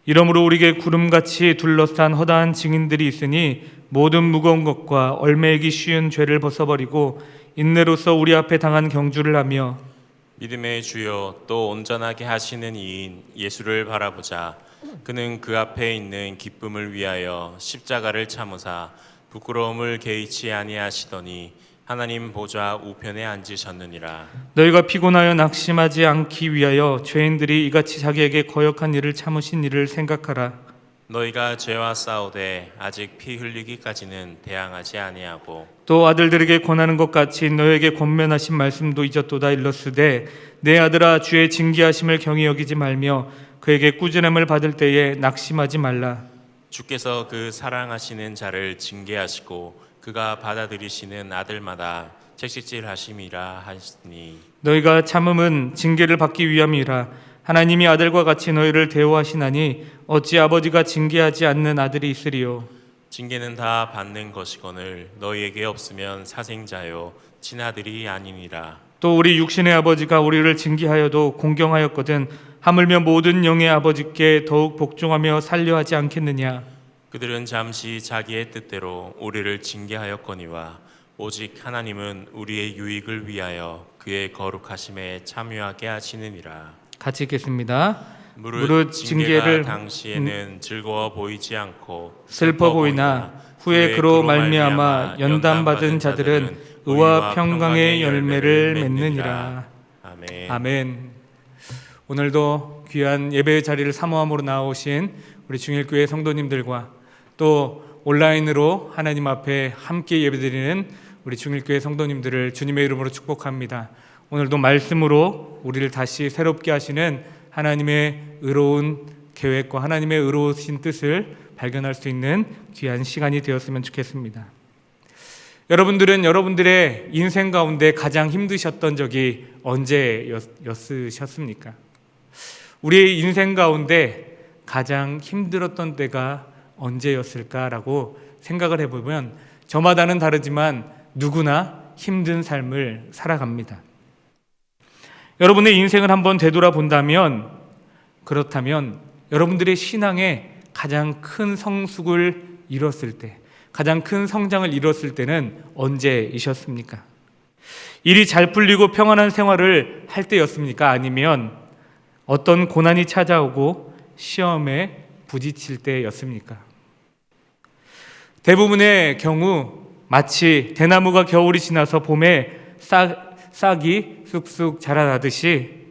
이러므로 우리에게 구름같이 둘러싼 허다한 증인들이 있으니 모든 무거운 것과 얽매이기 쉬운 죄를 벗어버리고 인내로서 우리 앞에 당한 경주를 하며 믿음의 주여 또 온전하게 하시는 이인 예수를 바라보자. 그는 그 앞에 있는 기쁨을 위하여 십자가를 참으사 부끄러움을 개의치 아니하시더니 하나님 보좌 우편에 앉으셨느니라. 너희가 피곤하여 낙심하지 않기 위하여 죄인들이 이같이 자기에게 거역한 일을 참으신 일을 생각하라. 너희가 죄와 싸우되 아직 피 흘리기까지는 대항하지 아니하고 또 아들들에게 권하는 것 같이 너에게 권면하신 말씀도 잊었도다. 일렀으되 내 아들아 주의 징계하심을 경히 여기지 말며 그에게 꾸준함을 받을 때에 낙심하지 말라. 주께서 그 사랑하시는 자를 징계하시고 그가 받아들이시는 아들마다 채찍질하심이라 하시니 너희가 참음은 징계를 받기 위함이라. 하나님이 아들과 같이 너희를 대우하시나니 어찌 아버지가 징계하지 않는 아들이 있으리요. 징계는 다 받는 것이거늘 너희에게 없으면 사생자요 친아들이 아니니라. 또 우리 육신의 아버지가 우리를 징계하여도 공경하였거든 하물며 모든 영의 아버지께 더욱 복종하며 살려하지 않겠느냐. 그들은 잠시 자기의 뜻대로 우리를 징계하였거니와 오직 하나님은 우리의 유익을 위하여 그의 거룩하심에 참여하게 하시느니라. 같이 읽겠습니다. 무릇 징계가 당시에는 즐거워 보이지 않고 슬퍼 보이나 후에 그로 말미암아 연단받은 자들은 의와 평강의 열매를 맺느니라. 아멘. 아멘. 오늘도 귀한 예배의 자리를 사모함으로 나오신 우리 중일교회 성도님들과 또 온라인으로 하나님 앞에 함께 예배드리는 우리 중일교회 성도님들을 주님의 이름으로 축복합니다. 오늘도 말씀으로 우리를 다시 새롭게 하시는 하나님의 의로운 계획과 하나님의 의로우신 뜻을 발견할 수 있는 귀한 시간이 되었으면 좋겠습니다. 여러분들은 여러분들의 인생 가운데 가장 힘드셨던 적이 언제였으셨습니까? 우리의 인생 가운데 가장 힘들었던 때가 언제였을까라고 생각을 해보면 저마다는 다르지만 누구나 힘든 삶을 살아갑니다. 여러분의 인생을 한번 되돌아본다면 그렇다면 여러분들의 신앙에 가장 큰 성숙을 이뤘을 때, 가장 큰 성장을 이뤘을 때는 언제이셨습니까? 일이 잘 풀리고 평안한 생활을 할 때였습니까? 아니면 어떤 고난이 찾아오고 시험에 부딪힐 때였습니까? 대부분의 경우 마치 대나무가 겨울이 지나서 봄에 싹이 쑥쑥 자라나듯이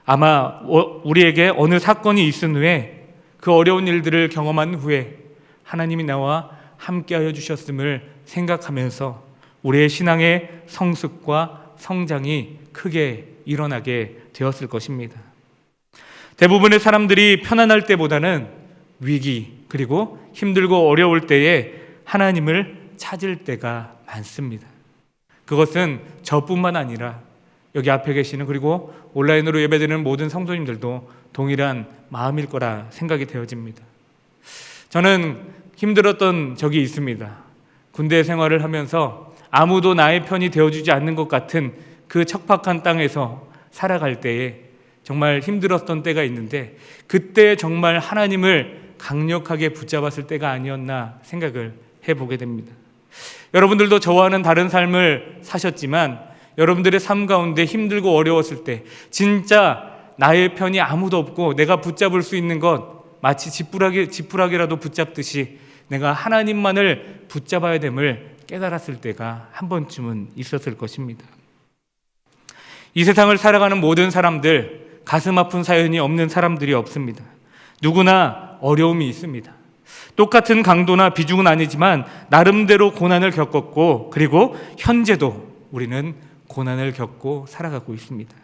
아마 우리에게 어느 사건이 있은 후에 그 어려운 일들을 경험한 후에 하나님이 나와 함께하여 주셨음을 생각하면서 우리의 신앙의 성숙과 성장이 크게 일어나게 되었을 것입니다. 대부분의 사람들이 편안할 때보다는 위기 그리고 힘들고 어려울 때에 하나님을 찾을 때가 많습니다. 그것은 저뿐만 아니라 여기 앞에 계시는 그리고 온라인으로 예배드리는 모든 성도님들도 동일한 마음일 거라 생각이 되어집니다. 저는 힘들었던 적이 있습니다. 군대 생활을 하면서 아무도 나의 편이 되어주지 않는 것 같은 그 척박한 땅에서 살아갈 때에 정말 힘들었던 때가 있는데 그때 정말 하나님을 강력하게 붙잡았을 때가 아니었나 생각을 해보게 됩니다. 여러분들도 저와는 다른 삶을 사셨지만 여러분들의 삶 가운데 힘들고 어려웠을 때 진짜 나의 편이 아무도 없고 내가 붙잡을 수 있는 것 마치 지푸라기라도 붙잡듯이 내가 하나님만을 붙잡아야 됨을 깨달았을 때가 한 번쯤은 있었을 것입니다. 이 세상을 살아가는 모든 사람들 가슴 아픈 사연이 없는 사람들이 없습니다. 누구나 어려움이 있습니다. 똑같은 강도나 비중은 아니지만 나름대로 고난을 겪었고 그리고 현재도 우리는 고난을 겪고 살아가고 있습니다.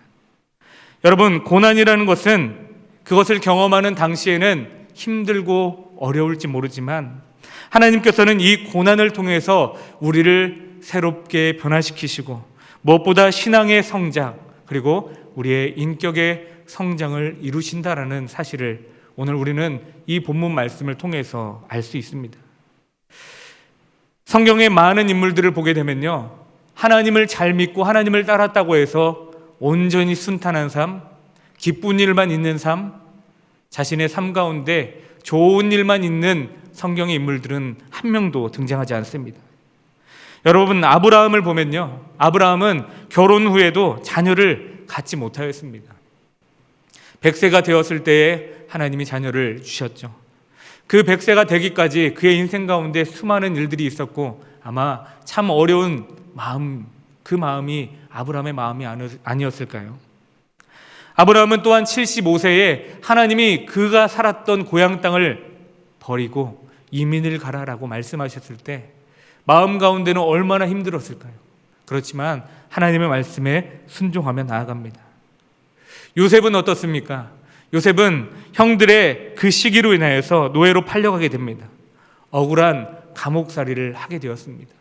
여러분, 고난이라는 것은 그것을 경험하는 당시에는 힘들고 어려울지 모르지만 하나님께서는 이 고난을 통해서 우리를 새롭게 변화시키시고 무엇보다 신앙의 성장 그리고 우리의 인격의 성장을 이루신다라는 사실을 오늘 우리는 이 본문 말씀을 통해서 알 수 있습니다. 성경의 많은 인물들을 보게 되면요, 하나님을 잘 믿고 하나님을 따랐다고 해서 온전히 순탄한 삶, 기쁜 일만 있는 삶, 자신의 삶 가운데 좋은 일만 있는 성경의 인물들은 한 명도 등장하지 않습니다. 여러분, 아브라함을 보면요, 아브라함은 결혼 후에도 자녀를 갖지 못하였습니다. 100세가 되었을 때에 하나님이 자녀를 주셨죠. 그 100세가 되기까지 그의 인생 가운데 수많은 일들이 있었고 아마 참 어려운 마음, 그 마음이 아브라함의 마음이 아니었을까요? 아브라함은 또한 75세에 하나님이 그가 살았던 고향 땅을 버리고 이민을 가라라고 말씀하셨을 때 마음 가운데는 얼마나 힘들었을까요? 그렇지만 하나님의 말씀에 순종하며 나아갑니다. 요셉은 어떻습니까? 요셉은 형들의 그 시기로 인하여서 노예로 팔려가게 됩니다. 억울한 감옥살이를 하게 되었습니다.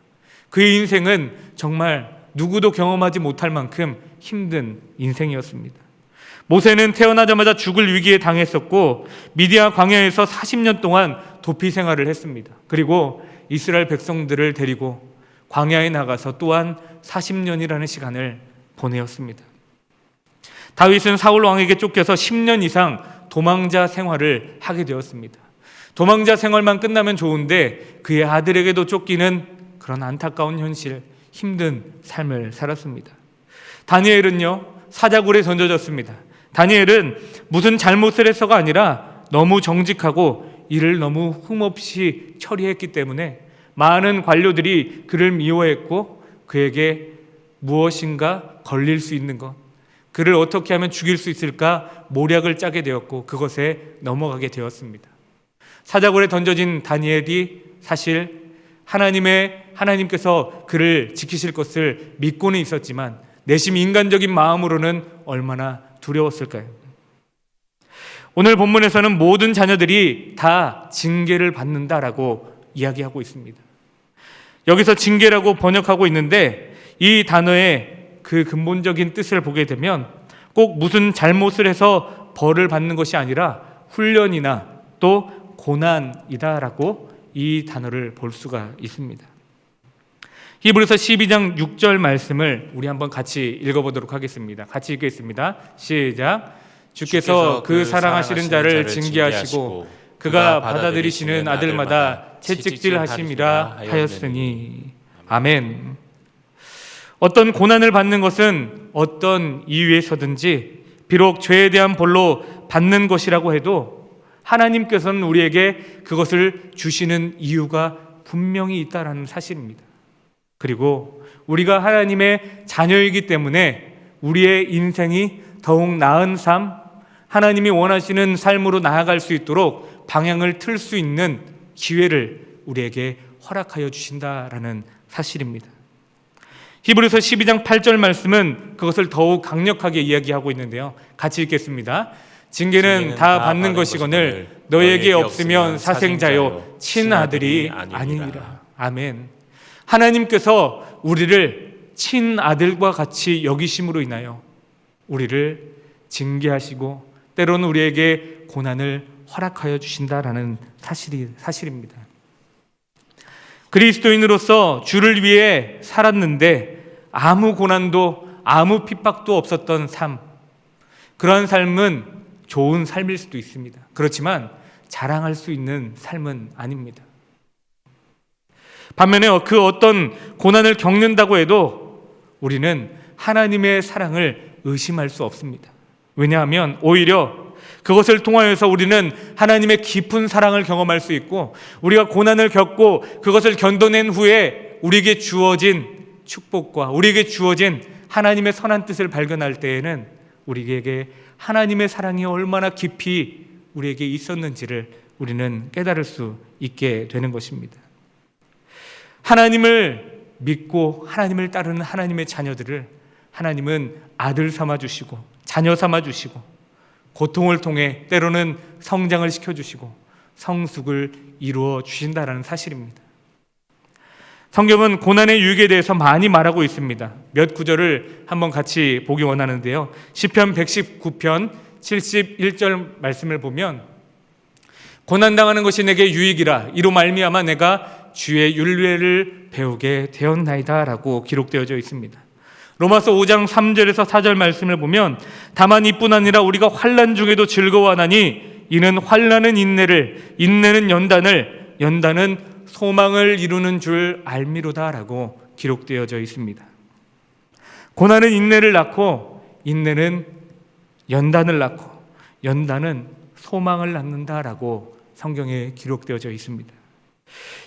그의 인생은 정말 누구도 경험하지 못할 만큼 힘든 인생이었습니다. 모세는 태어나자마자 죽을 위기에 당했었고 미디안 광야에서 40년 동안 도피 생활을 했습니다. 그리고 이스라엘 백성들을 데리고 광야에 나가서 또한 40년이라는 시간을 보내었습니다. 다윗은 사울 왕에게 쫓겨서 10년 이상 도망자 생활을 하게 되었습니다. 도망자 생활만 끝나면 좋은데 그의 아들에게도 쫓기는 그런 안타까운 현실, 힘든 삶을 살았습니다. 다니엘은요, 사자굴에 던져졌습니다. 다니엘은 무슨 잘못을 해서가 아니라 너무 정직하고 일을 너무 흠없이 처리했기 때문에 많은 관료들이 그를 미워했고 그에게 무엇인가 걸릴 수 있는 것, 그를 어떻게 하면 죽일 수 있을까 모략을 짜게 되었고 그것에 넘어가게 되었습니다. 사자굴에 던져진 다니엘이 사실 하나님께서 그를 지키실 것을 믿고는 있었지만 내심 인간적인 마음으로는 얼마나 두려웠을까요? 오늘 본문에서는 모든 자녀들이 다 징계를 받는다라고 이야기하고 있습니다. 여기서 징계라고 번역하고 있는데 이 단어의 그 근본적인 뜻을 보게 되면 꼭 무슨 잘못을 해서 벌을 받는 것이 아니라 훈련이나 또 고난이다라고 이 단어를 볼 수가 있습니다. 히브리서 12장 6절 말씀을 우리 한번 같이 읽어보도록 하겠습니다. 같이 읽겠습니다. 시작. 주께서 그 사랑하시는 자를 징계하시고 그가 받아들이시는 아들마다 채찍질하심이라 하였으니. 아멘. 어떤 고난을 받는 것은 어떤 이유에서든지 비록 죄에 대한 벌로 받는 것이라고 해도 하나님께서는 우리에게 그것을 주시는 이유가 분명히 있다는 사실입니다. 그리고 우리가 하나님의 자녀이기 때문에 우리의 인생이 더욱 나은 삶, 하나님이 원하시는 삶으로 나아갈 수 있도록 방향을 틀 수 있는 기회를 우리에게 허락하여 주신다라는 사실입니다. 히브리서 12장 8절 말씀은 그것을 더욱 강력하게 이야기하고 있는데요. 같이 읽겠습니다. 징계는 다 받는 것이거늘 너에게 없으면 사생자요 친아들이 아니니라. 아멘. 하나님께서 우리를 친아들과 같이 여기심으로 인하여 우리를 징계하시고 때로는 우리에게 고난을 허락하여 주신다라는 사실입니다. 그리스도인으로서 주를 위해 살았는데 아무 고난도 아무 핍박도 없었던 삶, 그러한 삶은 좋은 삶일 수도 있습니다. 그렇지만 자랑할 수 있는 삶은 아닙니다. 반면에 그 어떤 고난을 겪는다고 해도 우리는 하나님의 사랑을 의심할 수 없습니다. 왜냐하면 오히려 그것을 통하여서 우리는 하나님의 깊은 사랑을 경험할 수 있고 우리가 고난을 겪고 그것을 견뎌낸 후에 우리에게 주어진 축복과 우리에게 주어진 하나님의 선한 뜻을 발견할 때에는 우리에게 하나님의 사랑이 얼마나 깊이 우리에게 있었는지를 우리는 깨달을 수 있게 되는 것입니다. 하나님을 믿고 하나님을 따르는 하나님의 자녀들을 하나님은 아들 삼아주시고 자녀 삼아주시고 고통을 통해 때로는 성장을 시켜주시고 성숙을 이루어 주신다라는 사실입니다. 성경은 고난의 유익에 대해서 많이 말하고 있습니다. 몇 구절을 한번 같이 보기 원하는데요. 시편 119편 71절 말씀을 보면 고난당하는 것이 내게 유익이라 이로 말미암아 내가 주의 율례를 배우게 되었나이다 라고 기록되어져 있습니다. 로마서 5장 3절에서 4절 말씀을 보면 다만 이뿐 아니라 우리가 환난 중에도 즐거워하나니 이는 환난은 인내를, 인내는 연단을, 연단은 소망을 이루는 줄 알미로다라고 기록되어져 있습니다. 고난은 인내를 낳고 인내는 연단을 낳고 연단은 소망을 낳는다라고 성경에 기록되어져 있습니다.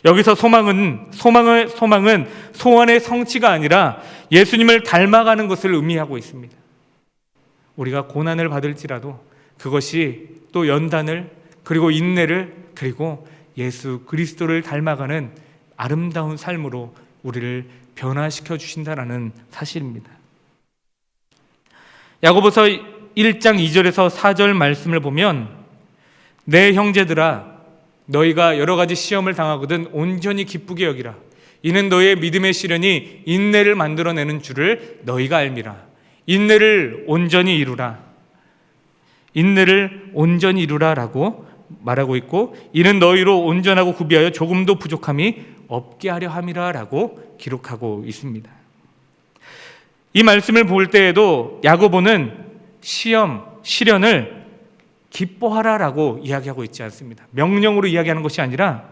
여기서 소망은 소원의 성취가 아니라 예수님을 닮아가는 것을 의미하고 있습니다. 우리가 고난을 받을지라도 그것이 또 연단을 그리고 인내를 그리고 예수 그리스도를 닮아가는 아름다운 삶으로 우리를 변화시켜 주신다라는 사실입니다. 야고보서 1장 2절에서 4절 말씀을 보면 내 형제들아 너희가 여러 가지 시험을 당하거든 온전히 기쁘게 여기라. 이는 너희의 믿음의 시련이 인내를 만들어내는 줄을 너희가 알미라. 인내를 온전히 이루라. 인내를 온전히 이루라라고 말하고 있고 이는 너희로 온전하고 구비하여 조금도 부족함이 없게 하려 함이라라고 기록하고 있습니다. 이 말씀을 볼 때에도 야고보는 시험, 시련을 기뻐하라라고 이야기하고 있지 않습니다. 명령으로 이야기하는 것이 아니라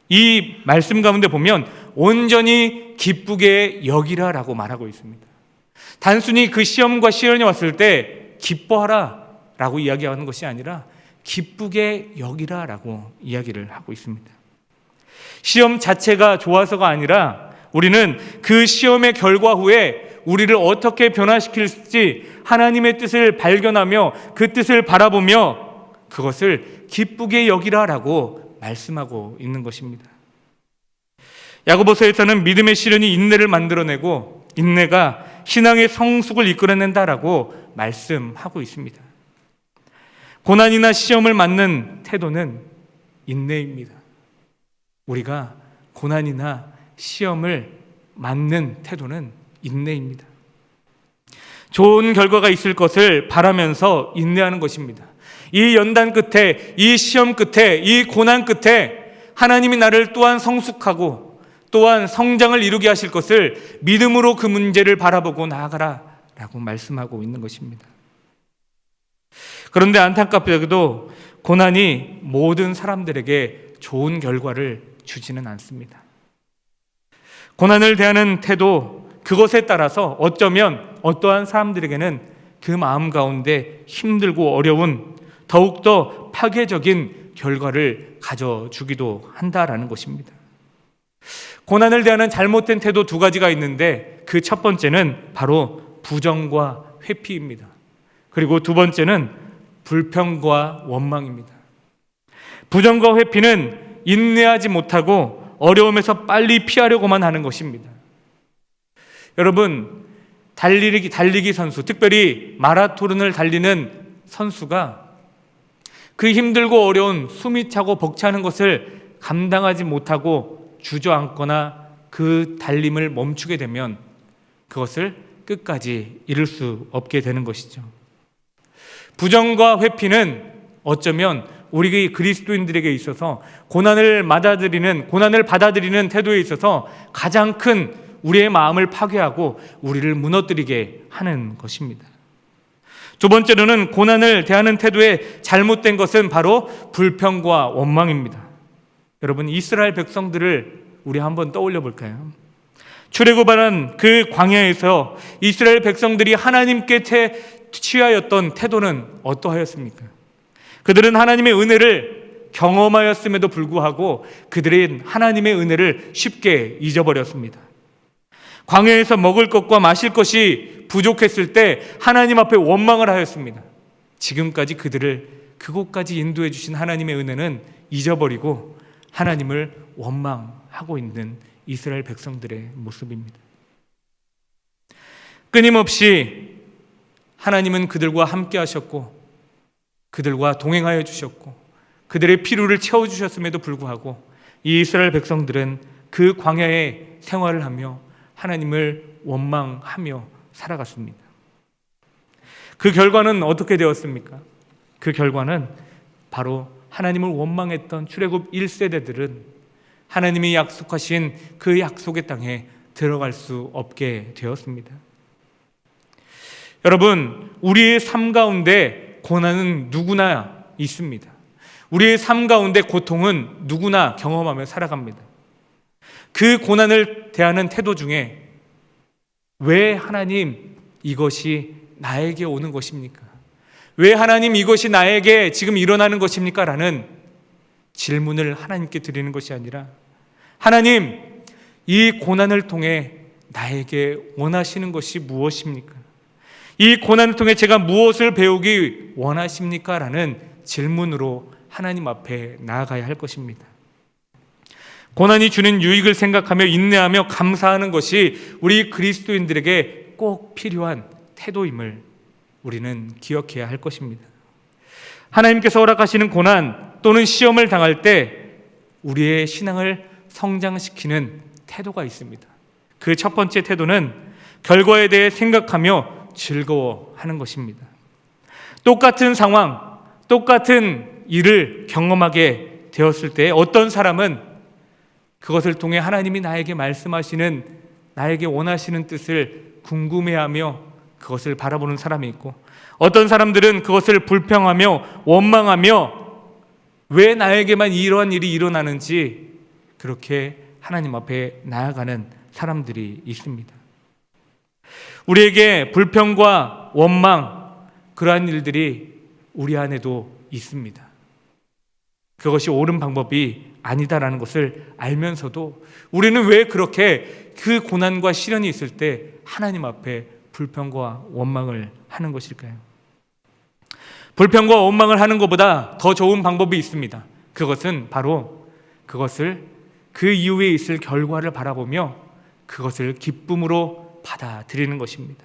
이 말씀 가운데 보면 온전히 기쁘게 여기라라고 말하고 있습니다. 단순히 그 시험과 시련이 왔을 때 기뻐하라라고 이야기하는 것이 아니라 기쁘게 여기라라고 이야기를 하고 있습니다. 시험 자체가 좋아서가 아니라 우리는 그 시험의 결과 후에 우리를 어떻게 변화시킬지 하나님의 뜻을 발견하며 그 뜻을 바라보며 그것을 기쁘게 여기라라고 말씀하고 있는 것입니다. 야고보서에서는 믿음의 시련이 인내를 만들어내고 인내가 신앙의 성숙을 이끌어낸다라고 말씀하고 있습니다. 고난이나 시험을 맞는 태도는 인내입니다. 우리가 고난이나 시험을 맞는 태도는 인내입니다. 좋은 결과가 있을 것을 바라면서 인내하는 것입니다. 이 연단 끝에, 이 시험 끝에, 이 고난 끝에 하나님이 나를 또한 성숙하고 또한 성장을 이루게 하실 것을 믿음으로 그 문제를 바라보고 나아가라 라고 말씀하고 있는 것입니다. 그런데 안타깝게도 고난이 모든 사람들에게 좋은 결과를 주지는 않습니다. 고난을 대하는 태도, 그것에 따라서 어쩌면 어떠한 사람들에게는 그 마음 가운데 힘들고 어려운 더욱더 파괴적인 결과를 가져주기도 한다라는 것입니다. 고난을 대하는 잘못된 태도 두 가지가 있는데 그 첫 번째는 바로 부정과 회피입니다. 그리고 두 번째는 불평과 원망입니다. 부정과 회피는 인내하지 못하고 어려움에서 빨리 피하려고만 하는 것입니다. 여러분, 달리기 선수, 특별히 마라톤을 달리는 선수가 그 힘들고 어려운 숨이 차고 벅차는 것을 감당하지 못하고 주저앉거나 그 달림을 멈추게 되면 그것을 끝까지 이룰 수 없게 되는 것이죠. 부정과 회피는 어쩌면 우리 그리스도인들에게 있어서 고난을 받아들이는 태도에 있어서 가장 큰 우리의 마음을 파괴하고 우리를 무너뜨리게 하는 것입니다. 두 번째로는 고난을 대하는 태도의 잘못된 것은 바로 불평과 원망입니다. 여러분, 이스라엘 백성들을 우리 한번 떠올려 볼까요? 출애굽하는 그 광야에서 이스라엘 백성들이 하나님께 취하였던 태도는 어떠하였습니까? 그들은 하나님의 은혜를 경험하였음에도 불구하고 그들은 하나님의 은혜를 쉽게 잊어버렸습니다. 광야에서 먹을 것과 마실 것이 부족했을 때 하나님 앞에 원망을 하였습니다. 지금까지 그들을 그곳까지 인도해 주신 하나님의 은혜는 잊어버리고 하나님을 원망하고 있는 이스라엘 백성들의 모습입니다. 끊임없이 하나님은 그들과 함께 하셨고 그들과 동행하여 주셨고 그들의 필요를 채워주셨음에도 불구하고 이 이스라엘 백성들은 그 광야에 생활을 하며 하나님을 원망하며 살아갔습니다. 그 결과는 어떻게 되었습니까? 그 결과는 바로 하나님을 원망했던 출애굽 1세대들은 하나님이 약속하신 그 약속의 땅에 들어갈 수 없게 되었습니다. 여러분, 우리의 삶 가운데 고난은 누구나 있습니다. 우리의 삶 가운데 고통은 누구나 경험하며 살아갑니다. 그 고난을 대하는 태도 중에 왜 하나님 이것이 나에게 오는 것입니까? 왜 하나님 이것이 나에게 지금 일어나는 것입니까? 라는 질문을 하나님께 드리는 것이 아니라 하나님, 이 고난을 통해 나에게 원하시는 것이 무엇입니까? 이 고난을 통해 제가 무엇을 배우기 원하십니까? 라는 질문으로 하나님 앞에 나아가야 할 것입니다. 고난이 주는 유익을 생각하며 인내하며 감사하는 것이 우리 그리스도인들에게 꼭 필요한 태도임을 우리는 기억해야 할 것입니다. 하나님께서 허락하시는 고난 또는 시험을 당할 때 우리의 신앙을 성장시키는 태도가 있습니다. 그 첫 번째 태도는 결과에 대해 생각하며 즐거워하는 것입니다. 똑같은 상황, 똑같은 일을 경험하게 되었을 때 어떤 사람은 그것을 통해 하나님이 나에게 말씀하시는, 나에게 원하시는 뜻을 궁금해하며 그것을 바라보는 사람이 있고, 어떤 사람들은 그것을 불평하며 원망하며 왜 나에게만 이러한 일이 일어나는지 그렇게 하나님 앞에 나아가는 사람들이 있습니다. 우리에게 불평과 원망, 그러한 일들이 우리 안에도 있습니다. 그것이 옳은 방법이 아니다라는 것을 알면서도 우리는 왜 그렇게 그 고난과 시련이 있을 때 하나님 앞에 불평과 원망을 하는 것일까요? 불평과 원망을 하는 것보다 더 좋은 방법이 있습니다. 그것은 바로 그 이후에 있을 결과를 바라보며 그것을 기쁨으로 받아들이는 것입니다.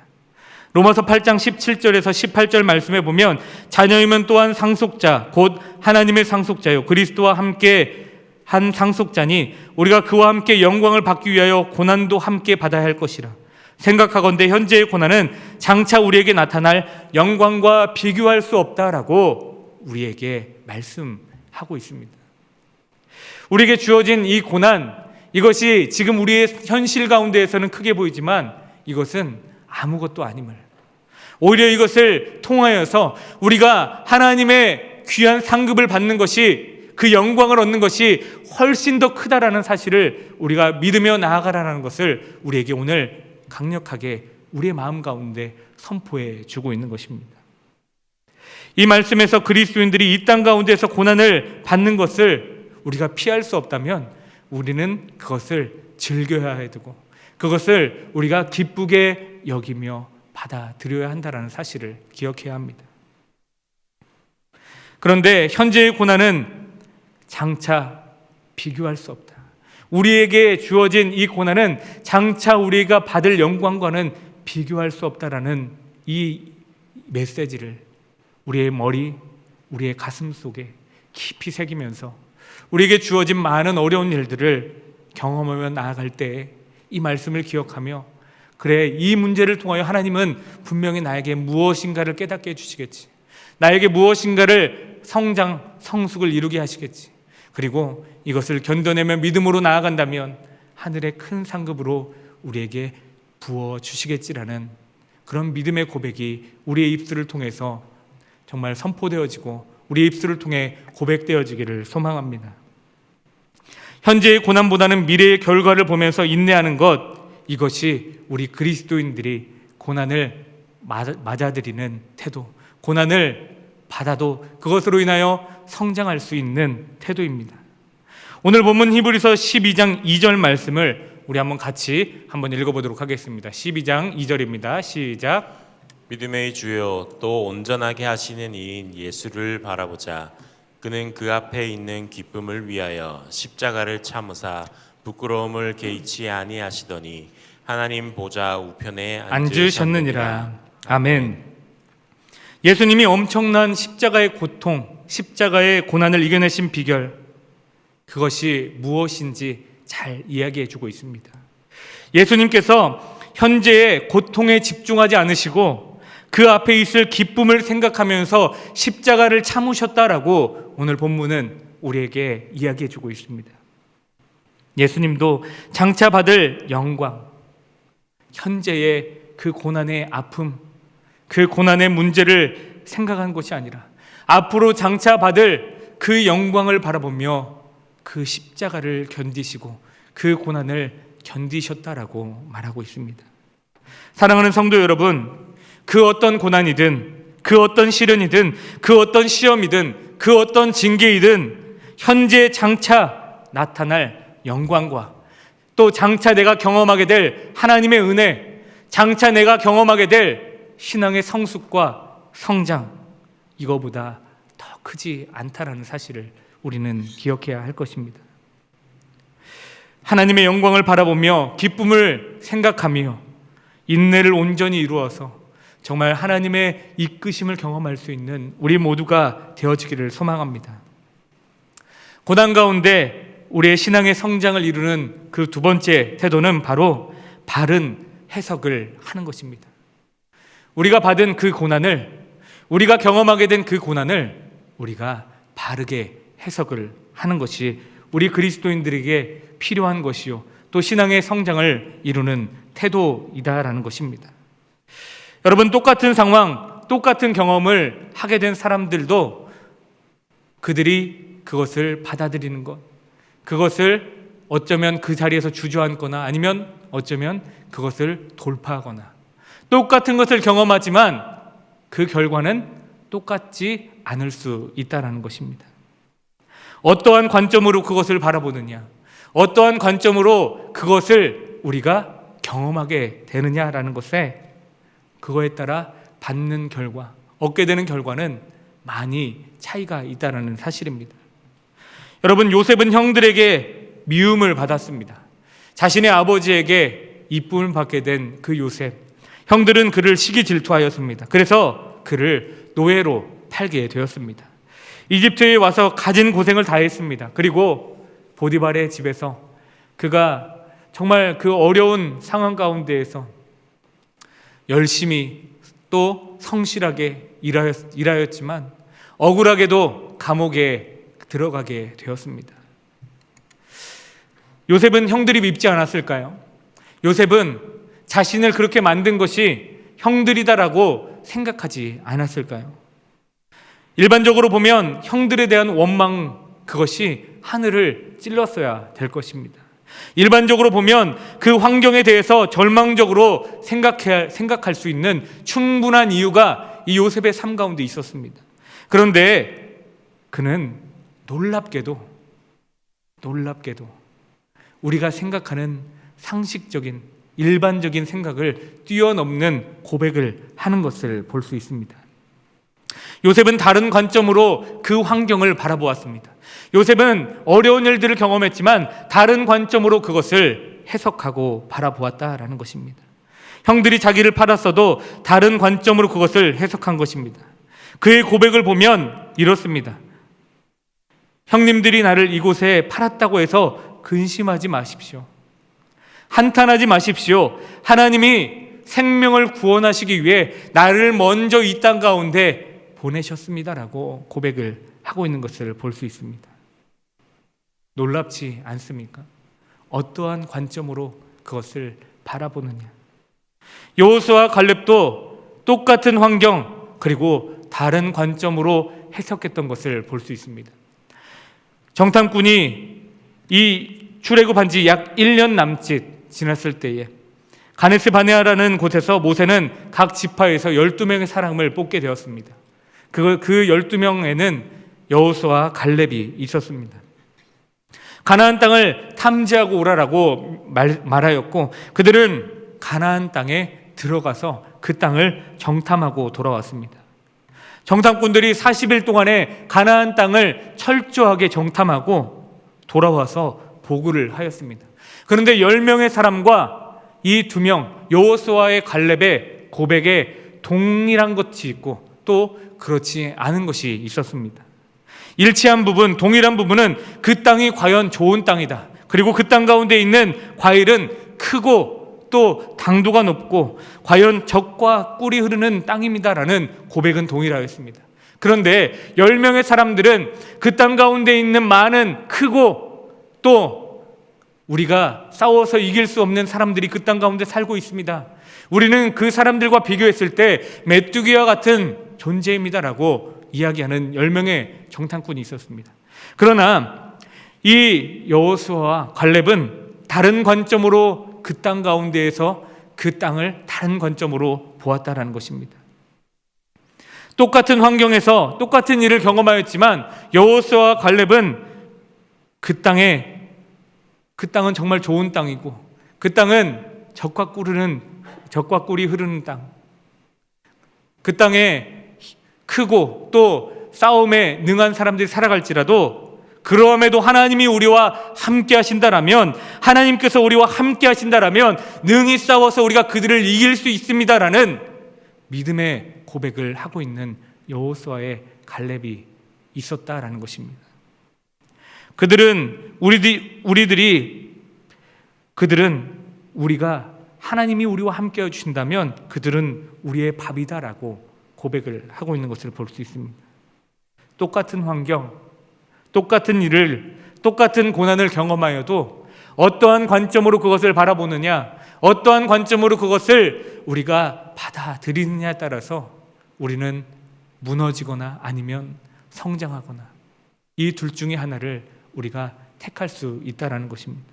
로마서 8장 17절에서 18절 말씀에 보면 자녀이면 또한 상속자 곧 하나님의 상속자요 그리스도와 함께 한 상속자니 우리가 그와 함께 영광을 받기 위하여 고난도 함께 받아야 할 것이라. 생각하건대 현재의 고난은 장차 우리에게 나타날 영광과 비교할 수 없다라고 우리에게 말씀하고 있습니다. 우리에게 주어진 이 고난, 이것이 지금 우리의 현실 가운데에서는 크게 보이지만 이것은 아무것도 아님을, 오히려 이것을 통하여서 우리가 하나님의 귀한 상급을 받는 것이, 그 영광을 얻는 것이 훨씬 더 크다라는 사실을 우리가 믿으며 나아가라는 것을 우리에게 오늘 강력하게 우리의 마음 가운데 선포해 주고 있는 것입니다. 이 말씀에서 그리스도인들이 이 땅 가운데서 고난을 받는 것을 우리가 피할 수 없다면 우리는 그것을 즐겨야 되고 그것을 우리가 기쁘게 여기며 받아들여야 한다는 사실을 기억해야 합니다. 그런데 현재의 고난은 장차 비교할 수 없다. 우리에게 주어진 이 고난은 장차 우리가 받을 영광과는 비교할 수 없다라는 이 메시지를 우리의 머리, 우리의 가슴 속에 깊이 새기면서 우리에게 주어진 많은 어려운 일들을 경험하며 나아갈 때 이 말씀을 기억하며, 그래, 이 문제를 통하여 하나님은 분명히 나에게 무엇인가를 깨닫게 해주시겠지, 나에게 무엇인가를 성숙을 이루게 하시겠지, 그리고 이것을 견뎌내며 믿음으로 나아간다면 하늘의 큰 상급으로 우리에게 부어주시겠지라는 그런 믿음의 고백이 우리의 입술을 통해서 정말 선포되어지고 우리의 입술을 통해 고백되어지기를 소망합니다. 현재의 고난보다는 미래의 결과를 보면서 인내하는 것, 이것이 우리 그리스도인들이 고난을 맞아들이는 태도, 고난을 받아도 그것으로 인하여 성장할 수 있는 태도입니다. 오늘 본문 히브리서 12장 2절 말씀을 우리 한번 같이 한번 읽어보도록 하겠습니다. 12장 2절입니다. 시작. 믿음의 주여 또 온전하게 하시는 이인 예수를 바라보자. 그는 그 앞에 있는 기쁨을 위하여 십자가를 참으사 부끄러움을 개의치 아니하시더니 하나님 보좌 우편에 앉으셨느니라. 아멘. 예수님이 엄청난 십자가의 고통, 십자가의 고난을 이겨내신 비결, 그것이 무엇인지 잘 이야기해 주고 있습니다. 예수님께서 현재의 고통에 집중하지 않으시고 그 앞에 있을 기쁨을 생각하면서 십자가를 참으셨다라고 오늘 본문은 우리에게 이야기해 주고 있습니다. 예수님도 장차 받을 영광, 현재의 그 고난의 아픔, 그 고난의 문제를 생각한 것이 아니라 앞으로 장차 받을 그 영광을 바라보며 그 십자가를 견디시고 그 고난을 견디셨다라고 말하고 있습니다. 사랑하는 성도 여러분, 그 어떤 고난이든, 그 어떤 시련이든, 그 어떤 시험이든, 그 어떤 징계이든 현재 장차 나타날 영광과 또 장차 내가 경험하게 될 하나님의 은혜, 장차 내가 경험하게 될 신앙의 성숙과 성장, 이거보다 더 크지 않다라는 사실을 우리는 기억해야 할 것입니다. 하나님의 영광을 바라보며 기쁨을 생각하며 인내를 온전히 이루어서 정말 하나님의 이끄심을 경험할 수 있는 우리 모두가 되어지기를 소망합니다. 고난 가운데 우리의 신앙의 성장을 이루는 그 두 번째 태도는 바로 바른 해석을 하는 것입니다. 우리가 받은 그 고난을, 우리가 경험하게 된 그 고난을 우리가 바르게 해석을 하는 것이 우리 그리스도인들에게 필요한 것이요, 또 신앙의 성장을 이루는 태도이다라는 것입니다. 여러분, 똑같은 상황, 똑같은 경험을 하게 된 사람들도 그들이 그것을 받아들이는 것, 그것을 어쩌면 그 자리에서 주저앉거나 아니면 어쩌면 그것을 돌파하거나 똑같은 것을 경험하지만 그 결과는 똑같지 않을 수 있다는 것입니다. 어떠한 관점으로 그것을 바라보느냐, 어떠한 관점으로 그것을 우리가 경험하게 되느냐라는 것에 그거에 따라 받는 결과, 얻게 되는 결과는 많이 차이가 있다는 사실입니다. 여러분, 요셉은 형들에게 미움을 받았습니다. 자신의 아버지에게 이쁨을 받게 된 그 요셉, 형들은 그를 시기 질투하였습니다. 그래서 그를 노예로 팔게 되었습니다. 이집트에 와서 가진 고생을 다 했습니다. 그리고 보디발의 집에서 그가 정말 그 어려운 상황 가운데에서 열심히 또 성실하게 일하였지만 억울하게도 감옥에 들어가게 되었습니다. 요셉은 형들이 밉지 않았을까요? 요셉은 자신을 그렇게 만든 것이 형들이다라고 생각하지 않았을까요? 일반적으로 보면 형들에 대한 원망, 그것이 하늘을 찔렀어야 될 것입니다. 일반적으로 보면 그 환경에 대해서 절망적으로 생각할 수 있는 충분한 이유가 이 요셉의 삶 가운데 있었습니다. 그런데 그는 놀랍게도 우리가 생각하는 상식적인 일반적인 생각을 뛰어넘는 고백을 하는 것을 볼 수 있습니다. 요셉은 다른 관점으로 그 환경을 바라보았습니다. 요셉은 어려운 일들을 경험했지만 다른 관점으로 그것을 해석하고 바라보았다라는 것입니다. 형들이 자기를 팔았어도 다른 관점으로 그것을 해석한 것입니다. 그의 고백을 보면 이렇습니다. 형님들이 나를 이곳에 팔았다고 해서 근심하지 마십시오. 한탄하지 마십시오. 하나님이 생명을 구원하시기 위해 나를 먼저 이 땅 가운데 보내셨습니다라고 고백을 하고 있는 것을 볼 수 있습니다. 놀랍지 않습니까? 어떠한 관점으로 그것을 바라보느냐. 여호수아와 갈렙도 똑같은 환경 그리고 다른 관점으로 해석했던 것을 볼 수 있습니다. 정탐꾼이 이 출애굽한 지 약 1년 남짓 지났을 때에 가데스 바네아라는 곳에서 모세는 각 지파에서 12명의 사람을 뽑게 되었습니다. 그 12명에는 여호수아와 갈렙이 있었습니다. 가나안 땅을 탐지하고 오라라고 말하였고 그들은 가나안 땅에 들어가서 그 땅을 정탐하고 돌아왔습니다. 정탐꾼들이 40일 동안에 가나안 땅을 철저하게 정탐하고 돌아와서 보고를 하였습니다. 그런데 10명의 사람과 이 2명 여호수아의 갈렙의 고백에 동일한 것이 있고 또 그렇지 않은 것이 있었습니다. 일치한 부분, 동일한 부분은 그 땅이 과연 좋은 땅이다. 그리고 그 땅 가운데 있는 과일은 크고 또 당도가 높고 과연 젖과 꿀이 흐르는 땅입니다라는 고백은 동일하였습니다. 그런데 10명의 사람들은 그 땅 가운데 있는 많은 크고 또 우리가 싸워서 이길 수 없는 사람들이 그 땅 가운데 살고 있습니다. 우리는 그 사람들과 비교했을 때 메뚜기와 같은 존재입니다라고 이야기하는 10명의 정탐꾼이 있었습니다. 그러나 이 여호수아와 갈렙은 다른 관점으로 그 땅 가운데에서 그 땅을 다른 관점으로 보았다라는 것입니다. 똑같은 환경에서 똑같은 일을 경험하였지만 여호수아와 갈렙은 그 땅은 정말 좋은 땅이고 그 땅은 젖과 꿀이 흐르는 땅, 그 땅에 크고 또 싸움에 능한 사람들이 살아갈지라도 그럼에도 하나님이 우리와 함께 하신다라면, 하나님께서 우리와 함께 하신다라면 능히 싸워서 우리가 그들을 이길 수 있습니다라는 믿음의 고백을 하고 있는 여호수아의 갈렙이 있었다라는 것입니다. 그들은 우리가 하나님이 우리와 함께 해주신다면 그들은 우리의 밥이다라고 고백을 하고 있는 것을 볼 수 있습니다. 똑같은 환경, 똑같은 일을, 똑같은 고난을 경험하여도 어떠한 관점으로 그것을 바라보느냐, 어떠한 관점으로 그것을 우리가 받아들이느냐에 따라서 우리는 무너지거나 아니면 성장하거나 이 둘 중에 하나를 우리가 택할 수 있다는 것입니다.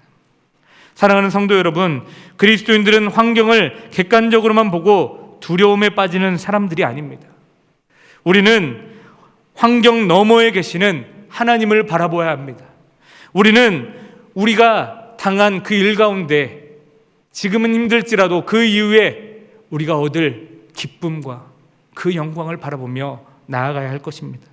사랑하는 성도 여러분, 그리스도인들은 환경을 객관적으로만 보고 두려움에 빠지는 사람들이 아닙니다. 우리는 환경 너머에 계시는 하나님을 바라보아야 합니다. 우리는 우리가 당한 그 일 가운데 지금은 힘들지라도 그 이후에 우리가 얻을 기쁨과 그 영광을 바라보며 나아가야 할 것입니다.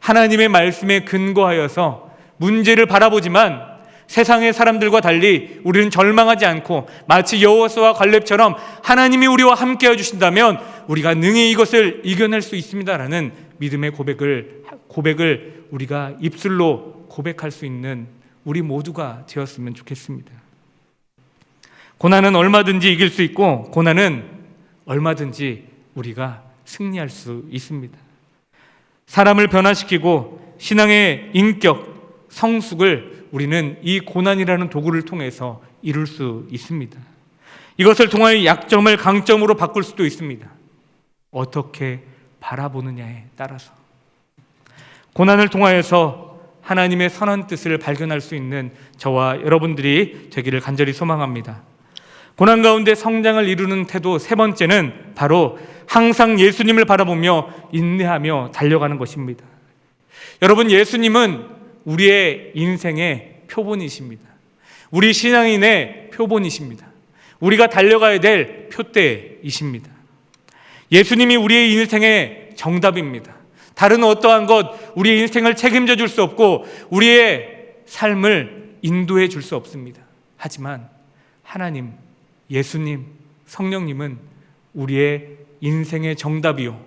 하나님의 말씀에 근거하여서 문제를 바라보지만 세상의 사람들과 달리 우리는 절망하지 않고 마치 여호수아와 갈렙처럼 하나님이 우리와 함께 해주신다면 우리가 능히 이것을 이겨낼 수 있습니다라는 믿음의 고백을 우리가 입술로 고백할 수 있는 우리 모두가 되었으면 좋겠습니다. 고난은 얼마든지 이길 수 있고 고난은 얼마든지 우리가 승리할 수 있습니다. 사람을 변화시키고 신앙의 인격, 성숙을 우리는 이 고난이라는 도구를 통해서 이룰 수 있습니다. 이것을 통하여 약점을 강점으로 바꿀 수도 있습니다. 어떻게 바라보느냐에 따라서. 고난을 통하여서 하나님의 선한 뜻을 발견할 수 있는 저와 여러분들이 되기를 간절히 소망합니다. 고난 가운데 성장을 이루는 태도 세 번째는 바로 항상 예수님을 바라보며 인내하며 달려가는 것입니다. 여러분, 예수님은 우리의 인생의 표본이십니다. 우리 신앙인의 표본이십니다. 우리가 달려가야 될 표대이십니다. 예수님이 우리의 인생의 정답입니다. 다른 어떠한 것, 우리의 인생을 책임져 줄 수 없고 우리의 삶을 인도해 줄 수 없습니다. 하지만 하나님, 예수님, 성령님은 우리의 인생의 정답이요,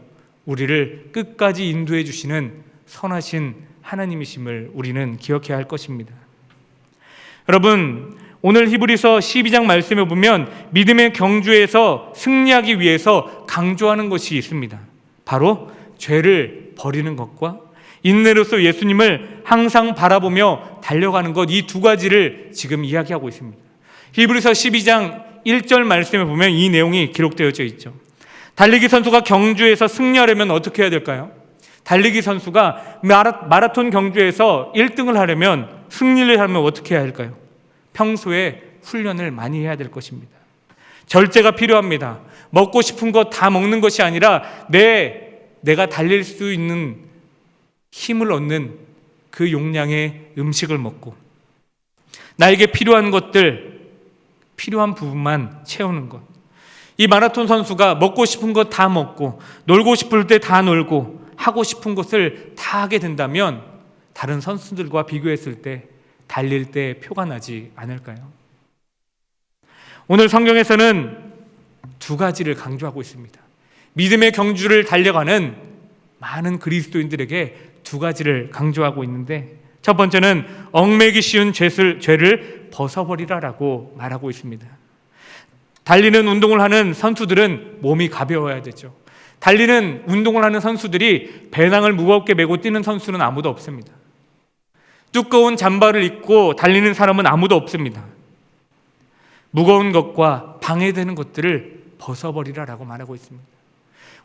우리를 끝까지 인도해 주시는 선하신 하나님이심을 우리는 기억해야 할 것입니다. 여러분, 오늘 히브리서 12장 말씀에 보면 믿음의 경주에서 승리하기 위해서 강조하는 것이 있습니다. 바로 죄를 버리는 것과 인내로서 예수님을 항상 바라보며 달려가는 것, 이 두 가지를 지금 이야기하고 있습니다. 히브리서 12장 1절 말씀에 보면 이 내용이 기록되어져 있죠. 달리기 선수가 경주에서 승리하려면 어떻게 해야 될까요? 달리기 선수가 마라톤 경주에서 1등을 하려면, 승리를 하려면 어떻게 해야 할까요? 평소에 훈련을 많이 해야 될 것입니다. 절제가 필요합니다. 먹고 싶은 것 다 먹는 것이 아니라 내가 달릴 수 있는 힘을 얻는 그 용량의 음식을 먹고 나에게 필요한 것들, 필요한 부분만 채우는 것. 이 마라톤 선수가 먹고 싶은 것 다 먹고 놀고 싶을 때 다 놀고 하고 싶은 것을 다 하게 된다면 다른 선수들과 비교했을 때 달릴 때 표가 나지 않을까요? 오늘 성경에서는 두 가지를 강조하고 있습니다. 믿음의 경주를 달려가는 많은 그리스도인들에게 두 가지를 강조하고 있는데, 첫 번째는 얽매기 쉬운 죄를 벗어버리라라고 말하고 있습니다. 달리는 운동을 하는 선수들은 몸이 가벼워야 되죠. 달리는 운동을 하는 선수들이 배낭을 무겁게 메고 뛰는 선수는 아무도 없습니다. 두꺼운 잠바를 입고 달리는 사람은 아무도 없습니다. 무거운 것과 방해되는 것들을 벗어버리라라고 말하고 있습니다.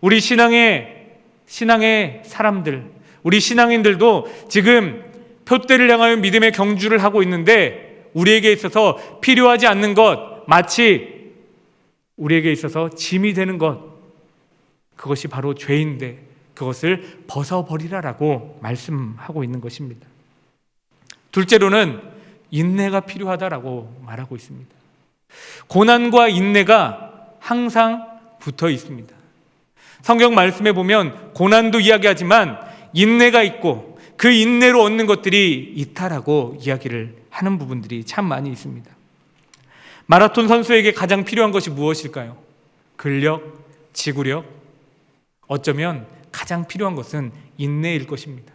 우리 신앙의 신앙의 사람들, 우리 신앙인들도 지금 표대를 향하여 믿음의 경주를 하고 있는데 우리에게 있어서 필요하지 않는 것, 마치 우리에게 있어서 짐이 되는 것, 그것이 바로 죄인데 그것을 벗어버리라라고 말씀하고 있는 것입니다. 둘째로는 인내가 필요하다라고 말하고 있습니다. 고난과 인내가 항상 붙어 있습니다. 성경 말씀에 보면 고난도 이야기하지만 인내가 있고 그 인내로 얻는 것들이 있다라고 이야기를 하는 부분들이 참 많이 있습니다. 마라톤 선수에게 가장 필요한 것이 무엇일까요? 근력, 지구력, 어쩌면 가장 필요한 것은 인내일 것입니다.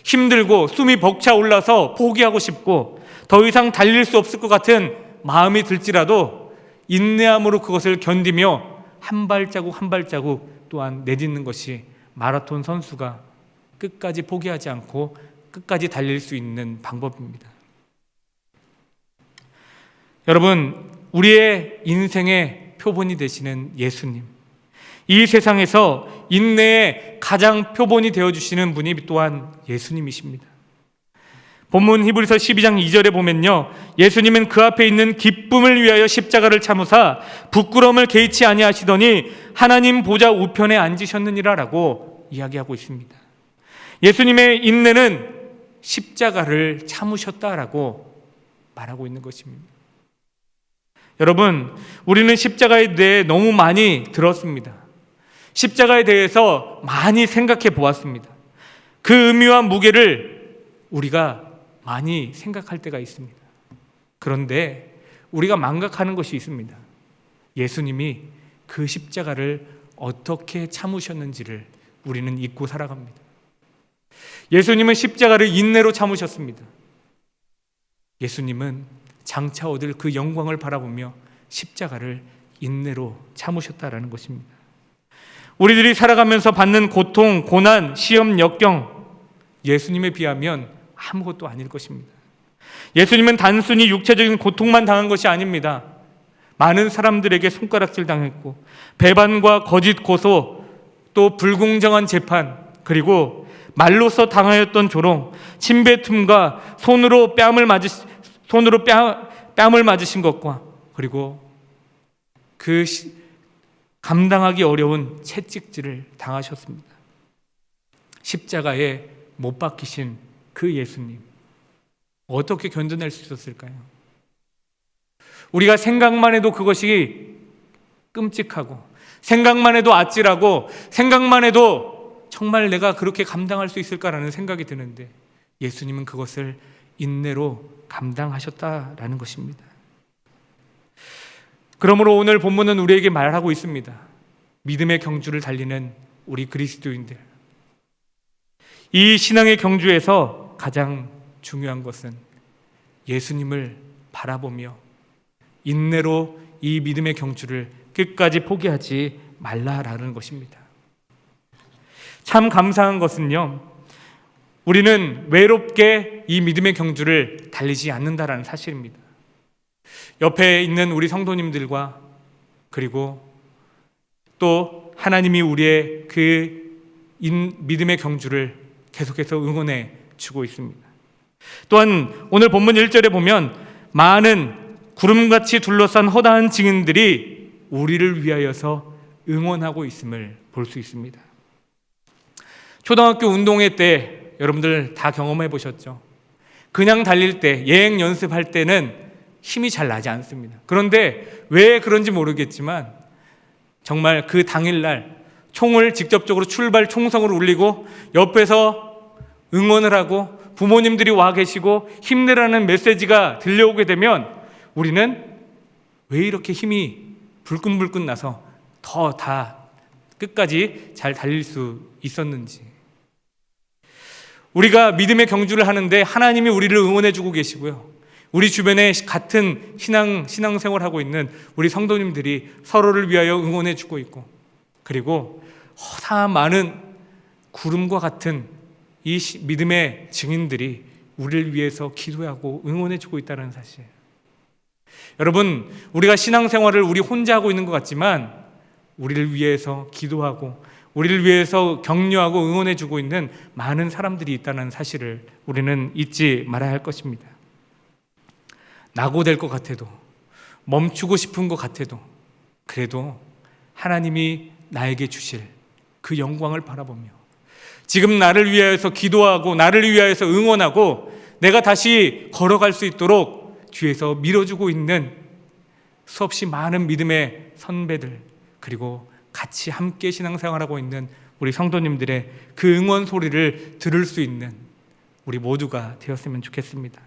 힘들고 숨이 벅차 올라서 포기하고 싶고 더 이상 달릴 수 없을 것 같은 마음이 들지라도 인내함으로 그것을 견디며 한 발자국 한 발자국 또한 내딛는 것이 마라톤 선수가 끝까지 포기하지 않고 끝까지 달릴 수 있는 방법입니다. 여러분, 우리의 인생의 표본이 되시는 예수님, 이 세상에서 인내의 가장 표본이 되어주시는 분이 또한 예수님이십니다. 본문 히브리서 12장 2절에 보면요, 예수님은 그 앞에 있는 기쁨을 위하여 십자가를 참으사 부끄러움을 개의치 아니하시더니 하나님 보좌 우편에 앉으셨느니라 라고 이야기하고 있습니다. 예수님의 인내는 십자가를 참으셨다라고 말하고 있는 것입니다. 여러분, 우리는 십자가에 대해 너무 많이 들었습니다. 십자가에 대해서 많이 생각해 보았습니다. 그 의미와 무게를 우리가 많이 생각할 때가 있습니다. 그런데 우리가 망각하는 것이 있습니다. 예수님이 그 십자가를 어떻게 참으셨는지를 우리는 잊고 살아갑니다. 예수님은 십자가를 인내로 참으셨습니다. 예수님은 장차 얻을 그 영광을 바라보며 십자가를 인내로 참으셨다라는 것입니다. 우리들이 살아가면서 받는 고통, 고난, 시험, 역경, 예수님에 비하면 아무것도 아닐 것입니다. 예수님은 단순히 육체적인 고통만 당한 것이 아닙니다. 많은 사람들에게 손가락질 당했고 배반과 거짓 고소, 또 불공정한 재판, 그리고 말로써 당하였던 조롱, 침뱉음과 손으로 뺨을 맞으신 것과 그리고 그 감당하기 어려운 채찍질을 당하셨습니다. 십자가에 못 박히신 그 예수님, 어떻게 견뎌낼 수 있었을까요? 우리가 생각만 해도 그것이 끔찍하고, 생각만 해도 아찔하고, 생각만 해도 정말 내가 그렇게 감당할 수 있을까라는 생각이 드는데 예수님은 그것을 인내로 감당하셨다라는 것입니다. 그러므로 오늘 본문은 우리에게 말하고 있습니다. 믿음의 경주를 달리는 우리 그리스도인들, 이 신앙의 경주에서 가장 중요한 것은 예수님을 바라보며 인내로 이 믿음의 경주를 끝까지 포기하지 말라라는 것입니다. 참 감사한 것은요, 우리는 외롭게 이 믿음의 경주를 달리지 않는다라는 사실입니다. 옆에 있는 우리 성도님들과 그리고 또 하나님이 우리의 그 믿음의 경주를 계속해서 응원해 주고 있습니다. 또한 오늘 본문 1절에 보면 많은 구름같이 둘러싼 허다한 증인들이 우리를 위하여서 응원하고 있음을 볼 수 있습니다. 초등학교 운동회 때 여러분들 다 경험해 보셨죠? 그냥 달릴 때, 예행 연습할 때는 힘이 잘 나지 않습니다. 그런데 왜 그런지 모르겠지만 정말 그 당일날 총을 직접적으로 출발 총성을 울리고 옆에서 응원을 하고 부모님들이 와 계시고 힘내라는 메시지가 들려오게 되면 우리는 왜 이렇게 힘이 불끈불끈 나서 더 다 끝까지 잘 달릴 수 있었는지, 우리가 믿음의 경주를 하는데 하나님이 우리를 응원해 주고 계시고요, 우리 주변에 같은 신앙생활하고 있는 우리 성도님들이 서로를 위하여 응원해 주고 있고, 그리고 허다한 많은 구름과 같은 이 믿음의 증인들이 우리를 위해서 기도하고 응원해 주고 있다는 사실. 여러분, 우리가 신앙생활을 우리 혼자 하고 있는 것 같지만 우리를 위해서 기도하고 우리를 위해서 격려하고 응원해주고 있는 많은 사람들이 있다는 사실을 우리는 잊지 말아야 할 것입니다. 낙오될 것 같아도, 멈추고 싶은 것 같아도, 그래도 하나님이 나에게 주실 그 영광을 바라보며 지금 나를 위하여서 기도하고 나를 위하여서 응원하고 내가 다시 걸어갈 수 있도록 뒤에서 밀어주고 있는 수없이 많은 믿음의 선배들, 그리고 같이 함께 신앙생활하고 있는 우리 성도님들의 그 응원 소리를 들을 수 있는 우리 모두가 되었으면 좋겠습니다.